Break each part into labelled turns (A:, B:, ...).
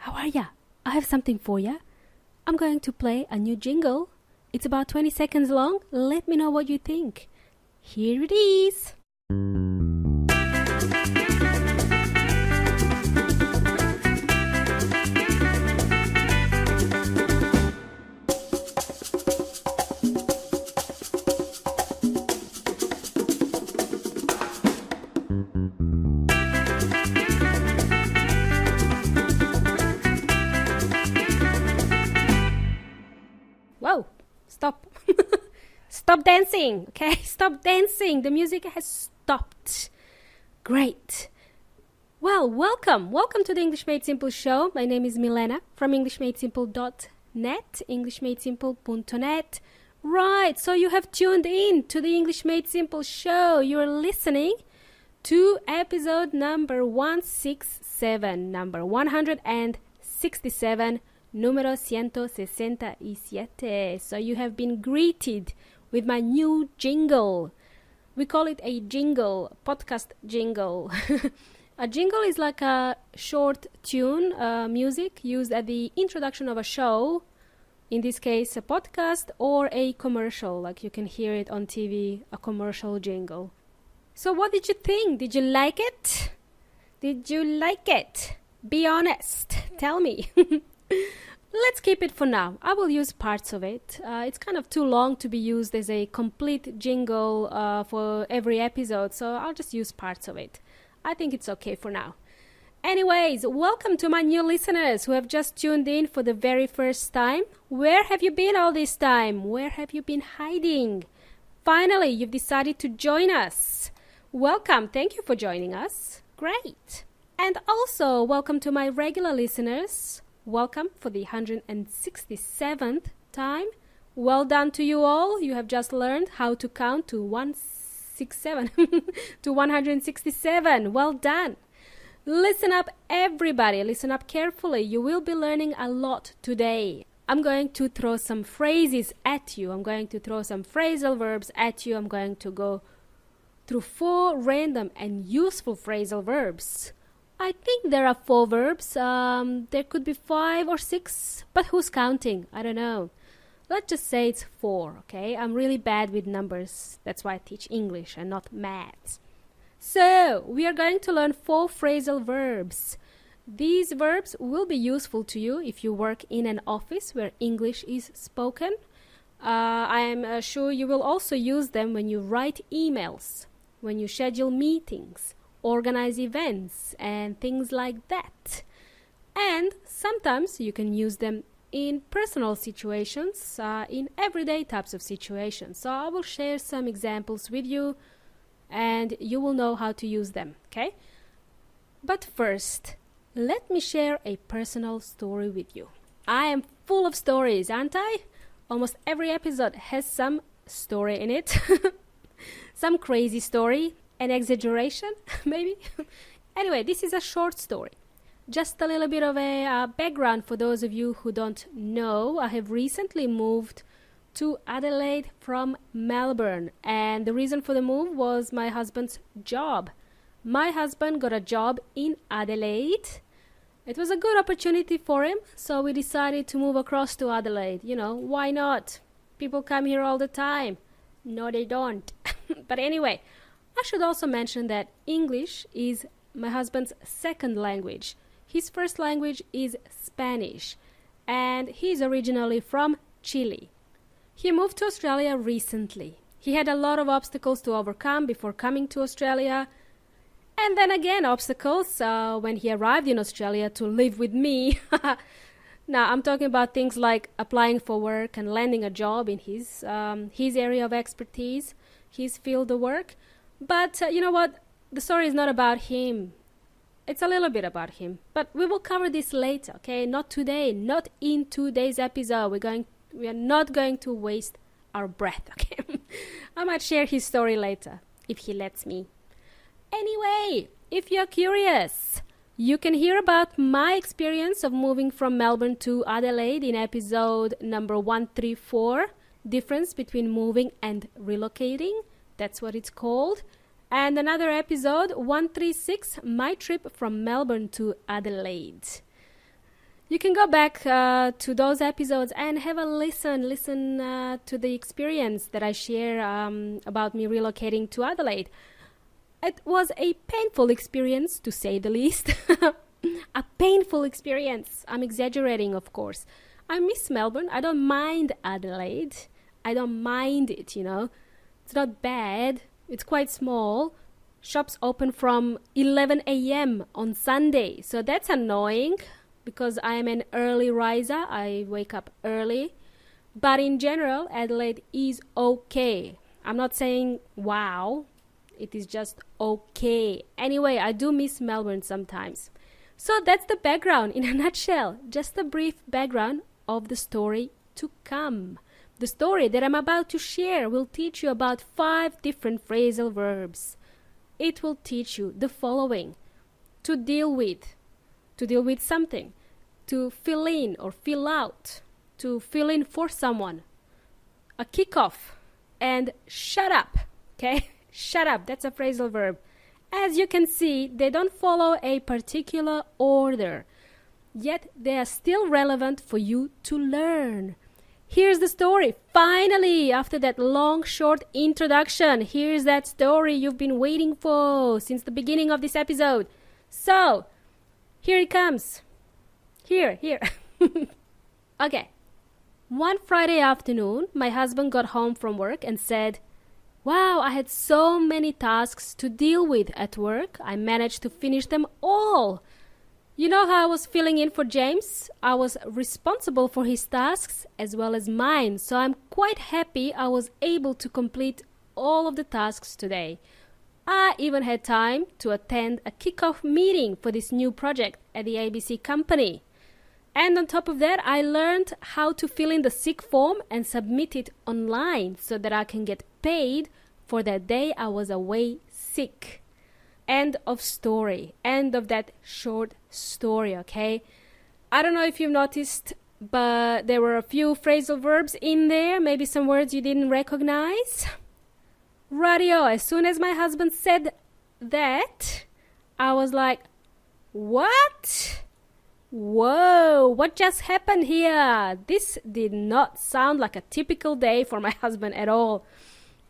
A: How are ya? I have something for ya. I'm going to play a new jingle. It's about 20 seconds long. Let me know what you think. Here it is. Whoa, stop. Stop dancing, okay? Stop dancing. The music has stopped. Great. Well, welcome. Welcome to the English Made Simple show. My name is Milena from EnglishMadeSimple.net, EnglishMadeSimple.net. Right, so you have tuned in to the English Made Simple show. You're listening to episode number 167, number 167, número 167. So you have been greeted with my new jingle. We call it a jingle, podcast jingle. A jingle is like a short tune, music used at the introduction of a show, in this case a podcast or a commercial, like you can hear it on TV, a commercial jingle. So what did you think? Did you like it? Did you like it? Be honest. Tell me. Let's keep it for now. I will use parts of it. It's kind of too long to be used as a complete jingle for every episode, so I'll just use parts of it. I think it's okay for now. Anyways, welcome to my new listeners who have just tuned in for the very first time. Where have you been all this time? Where have you been hiding? Finally, you've decided to join us. Welcome. Thank you for joining us. Great. And also, welcome to my regular listeners. Welcome for the 167th time. Well done to you all. You have just learned how to count to 167 to 167. Well done. Listen up, everybody. Listen up carefully. You will be learning a lot today. I'm going to throw some phrases at you. I'm going to throw some phrasal verbs at you. I'm going to go through 4 random and useful phrasal verbs. I think there are 4 verbs. There could be 5 or 6, but who's counting? I don't know. Let's just say it's 4, okay? I'm really bad with numbers. That's why I teach English and not maths. So, we are going to learn 4 phrasal verbs. These verbs will be useful to you if you work in an office where English is spoken. I am sure you will also use them when you write emails, when you schedule meetings, organize events and things like that. And sometimes you can use them in personal situations, in everyday types of situations. So I will share some examples with you and you will know how to use them, okay? But first, let me share a personal story with you. I am full of stories, aren't I? Almost every episode has some story in it. Some crazy story. An exaggeration, maybe? Anyway, this is a short story. Just a little bit of a background for those of you who don't know. I have recently moved to Adelaide from Melbourne. And the reason for the move was my husband's job. My husband got a job in Adelaide. It was a good opportunity for him, so we decided to move across to Adelaide. You know, why not? People come here all the time. No, they don't. But anyway, I should also mention that English is my husband's second language. His first language is Spanish, and he's originally from Chile. He moved to Australia recently. He had a lot of obstacles to overcome before coming to Australia, and then again obstacles when he arrived in Australia to live with me. Now, I'm talking about things like applying for work and landing a job in his area of expertise, his field of work. But you know what? The story is not about him. It's a little bit about him. But we will cover this later, okay? Not today. Not in today's episode. We are not going to waste our breath, okay? I might share his story later, if he lets me. Anyway, if you're curious, you can hear about my experience of moving from Melbourne to Adelaide in episode number 134, Difference Between Moving and Relocating. That's what it's called. And another episode, 136, My Trip from Melbourne to Adelaide. You can go back to those episodes and have a listen to the experience that I share about me relocating to Adelaide. It was a painful experience, to say the least. A painful experience. I'm exaggerating, of course. I miss Melbourne. I don't mind Adelaide. I don't mind it, It's not bad. It's quite small. Shops open from 11 a.m. on Sunday. So that's annoying because I am an early riser. I wake up early. But in general, Adelaide is okay. I'm not saying wow. It is just okay. Anyway, I do miss Melbourne sometimes. So that's the background in a nutshell. Just a brief background of the story to come. The story that I'm about to share will teach you about 5 different phrasal verbs. It will teach you the following: to deal with something, to fill in or fill out, to fill in for someone, a kickoff, and shut up. Okay? Shut up, that's a phrasal verb. As you can see, they don't follow a particular order, yet they are still relevant for you to learn. Here's the story. Finally, after that long, short introduction, here's that story you've been waiting for since the beginning of this episode. So, here it comes. Here. Okay. One Friday afternoon, my husband got home from work and said, "Wow, I had so many tasks to deal with at work. I managed to finish them all." You know how I was filling in for James? I was responsible for his tasks as well as mine, so I'm quite happy I was able to complete all of the tasks today. I even had time to attend a kickoff meeting for this new project at the ABC company. And on top of that, I learned how to fill in the sick form and submit it online so that I can get paid for that day I was away sick. End of story. End of that short story, okay? I don't know if you've noticed, but there were a few phrasal verbs in there, maybe some words you didn't recognize. Radio, as soon as my husband said that, I was like, what? Whoa, what just happened here? This did not sound like a typical day for my husband at all.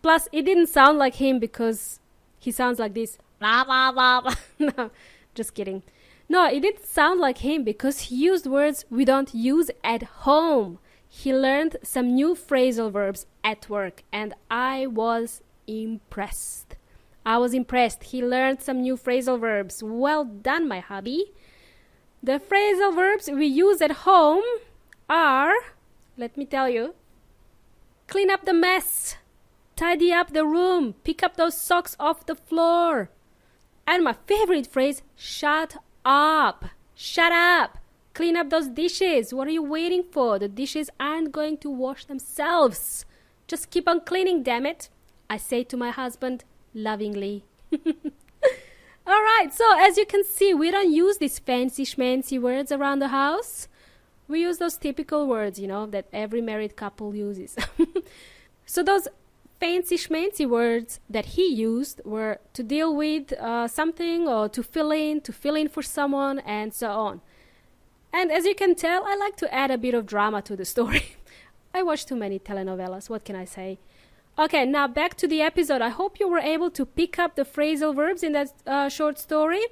A: Plus, it didn't sound like him because he sounds like this. Blah, blah, blah, blah. No, just kidding. No, it didn't sound like him because he used words we don't use at home. He learned some new phrasal verbs at work and I was impressed. He learned some new phrasal verbs. Well done, my hubby. The phrasal verbs we use at home are, let me tell you, clean up the mess, tidy up the room, pick up those socks off the floor. And my favorite phrase, shut up. Shut up. Clean up those dishes. What are you waiting for? The dishes aren't going to wash themselves. Just keep on cleaning, damn it. I say to my husband lovingly. All right, so as you can see, we don't use these fancy schmancy words around the house. We use those typical words, that every married couple uses. So those fancy schmancy words that he used were to deal with something or to fill in for someone and so on. And as you can tell, I like to add a bit of drama to the story. I watch too many telenovelas, what can I say? Okay, now back to the episode. I hope you were able to pick up the phrasal verbs in that short story.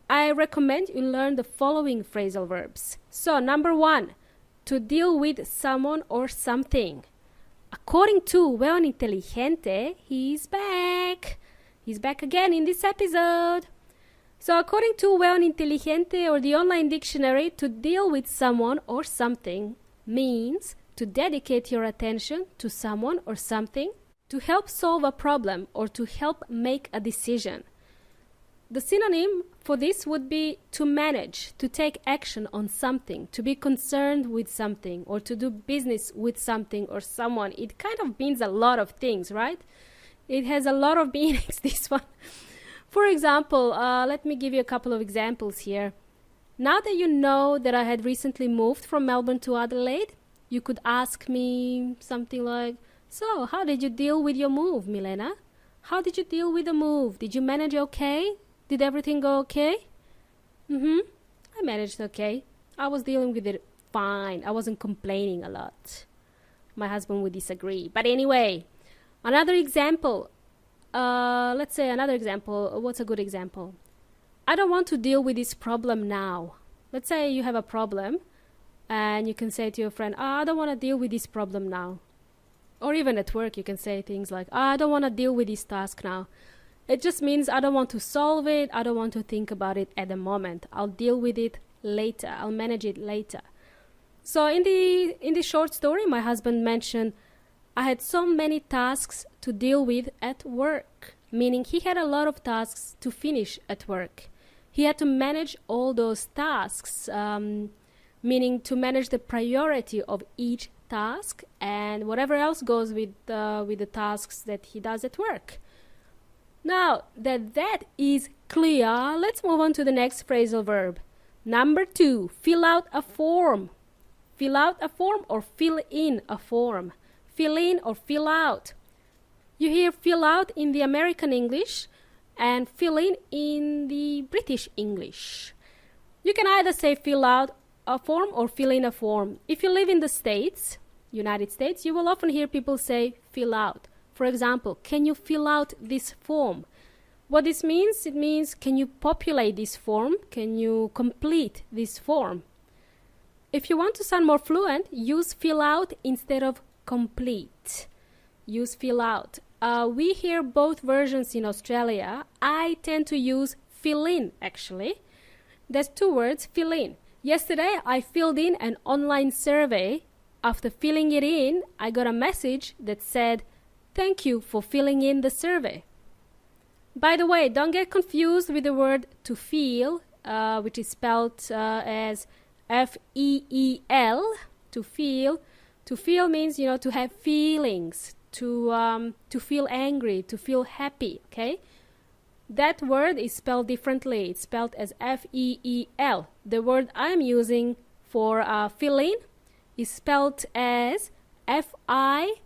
A: I recommend you learn the following phrasal verbs. So, number 1, to deal with someone or something. According to Weon Inteligente, he's back. He's back again in this episode. So, according to Weon Inteligente or the online dictionary, to deal with someone or something means to dedicate your attention to someone or something, to help solve a problem or to help make a decision. The synonym for this would be to manage, to take action on something, to be concerned with something, or to do business with something or someone. It kind of means a lot of things, right? It has a lot of meanings, this one. For example, let me give you a couple of examples here. Now that you know that I had recently moved from Melbourne to Adelaide, you could ask me something like, so how did you deal with your move, Milena? How did you deal with the move? Did you manage okay? Did everything go okay? I managed okay. I was dealing with it fine. I wasn't complaining a lot. My husband would disagree. But anyway, another example. Let's say another example. What's a good example? I don't want to deal with this problem now. Let's say you have a problem and you can say to your friend, I don't want to deal with this problem now. Or even at work, you can say things like, I don't want to deal with this task now. It just means I don't want to solve it. I don't want to think about it at the moment. I'll deal with it later. I'll manage it later. So in the short story, my husband mentioned, I had so many tasks to deal with at work, meaning he had a lot of tasks to finish at work. He had to manage all those tasks, meaning to manage the priority of each task and whatever else goes with the tasks that he does at work. Now that is clear, let's move on to the next phrasal verb. Number 2, fill out a form. Fill out a form or fill in a form. Fill in or fill out. You hear fill out in the American English and fill in the British English. You can either say fill out a form or fill in a form. If you live in the States, United States, you will often hear people say fill out. For example, can you fill out this form? What this means, it means can you populate this form? Can you complete this form? If you want to sound more fluent, use fill out instead of complete. Use fill out. We hear both versions in Australia. I tend to use fill in actually. There's 2 words, fill in. Yesterday I filled in an online survey. After filling it in, I got a message that said, thank you for filling in the survey. By the way, don't get confused with the word to feel, which is spelled as F-E-E-L, to feel. To feel means, to have feelings, to feel angry, to feel happy, okay? That word is spelled differently. It's spelled as F-E-E-L. The word I'm using for fill in is spelled as F-I-L-L,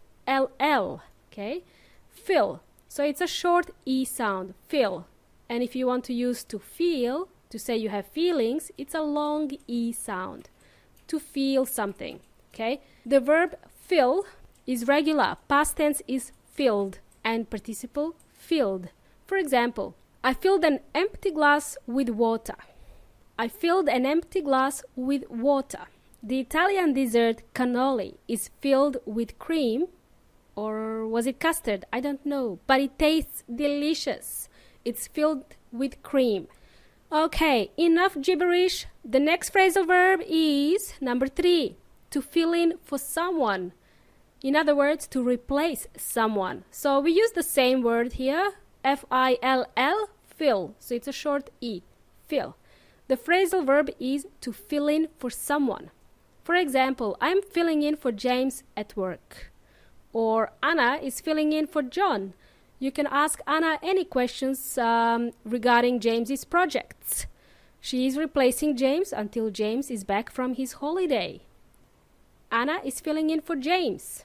A: okay? Fill. So it's a short E sound, fill. And if you want to use to feel, to say you have feelings, it's a long E sound. To feel something, okay? The verb fill is regular. Past tense is filled and participle filled. For example, I filled an empty glass with water. I filled an empty glass with water. The Italian dessert cannoli is filled with cream, or was it custard? I don't know, but it tastes delicious. It's filled with cream. Okay, enough gibberish. The next phrasal verb is number 3, to fill in for someone. In other words, to replace someone. So we use the same word here, F-I-L-L, fill. So it's a short E, fill. The phrasal verb is to fill in for someone. For example, I'm filling in for James at work. Or Anna is filling in for John. You can ask Anna any questions regarding James's projects. She is replacing James until James is back from his holiday. Anna is filling in for James.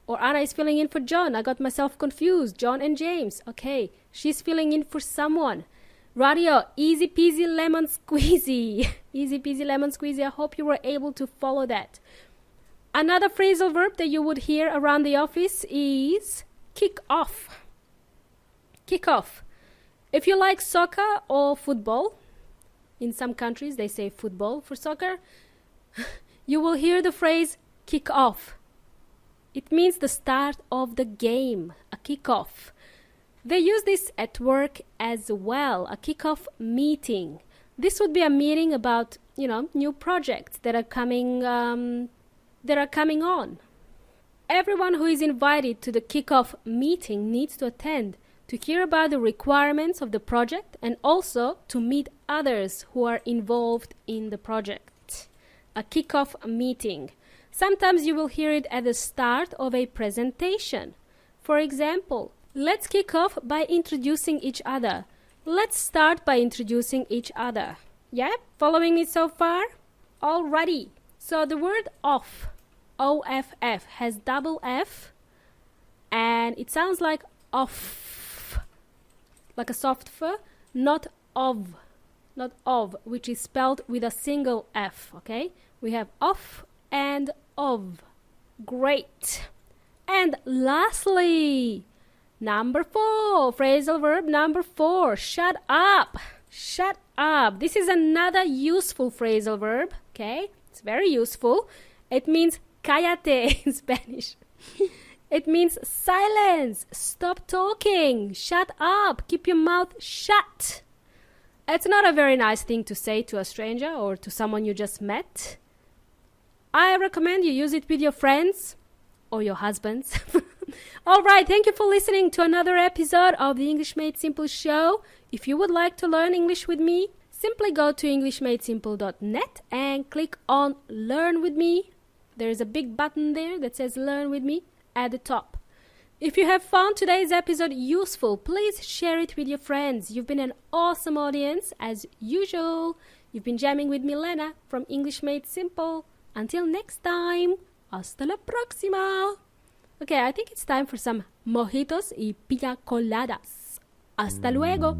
A: Or Anna is filling in for John. I got myself confused. John and James. Okay, she's filling in for someone. Radio, easy peasy lemon squeezy. Easy peasy lemon squeezy. I hope you were able to follow that. Another phrasal verb that you would hear around the office is kick off. Kick off. If you like soccer or football, in some countries they say football for soccer, you will hear the phrase kick off. It means the start of the game, a kick-off. They use this at work as well, a kick-off meeting. This would be a meeting about, new projects that are coming on. Everyone who is invited to the kick-off meeting needs to attend to hear about the requirements of the project and also to meet others who are involved in the project. A kick-off meeting. Sometimes you will hear it at the start of a presentation. For example, let's kick off by introducing each other. Let's start by introducing each other. Yeah? Following me so far? Alrighty. So the word off, O-F-F, has double F and it sounds like off, like a soft F, not of. not of, which is spelled with a single F, okay? We have of and of. Great. And lastly, number 4, phrasal verb number 4, shut up. Shut up. This is another useful phrasal verb, okay? It's very useful. It means cállate in Spanish. It means silence, stop talking, shut up, keep your mouth shut. It's not a very nice thing to say to a stranger or to someone you just met. I recommend you use it with your friends or your husbands. All right, thank you for listening to another episode of the English Made Simple show. If you would like to learn English with me, simply go to englishmadesimple.net and click on Learn with me. There is a big button there that says Learn with me at the top. If you have found today's episode useful, please share it with your friends. You've been an awesome audience as usual. You've been jamming with Milena from English Made Simple. Until next time, hasta la próxima. Okay, I think it's time for some mojitos y piña coladas. Hasta luego.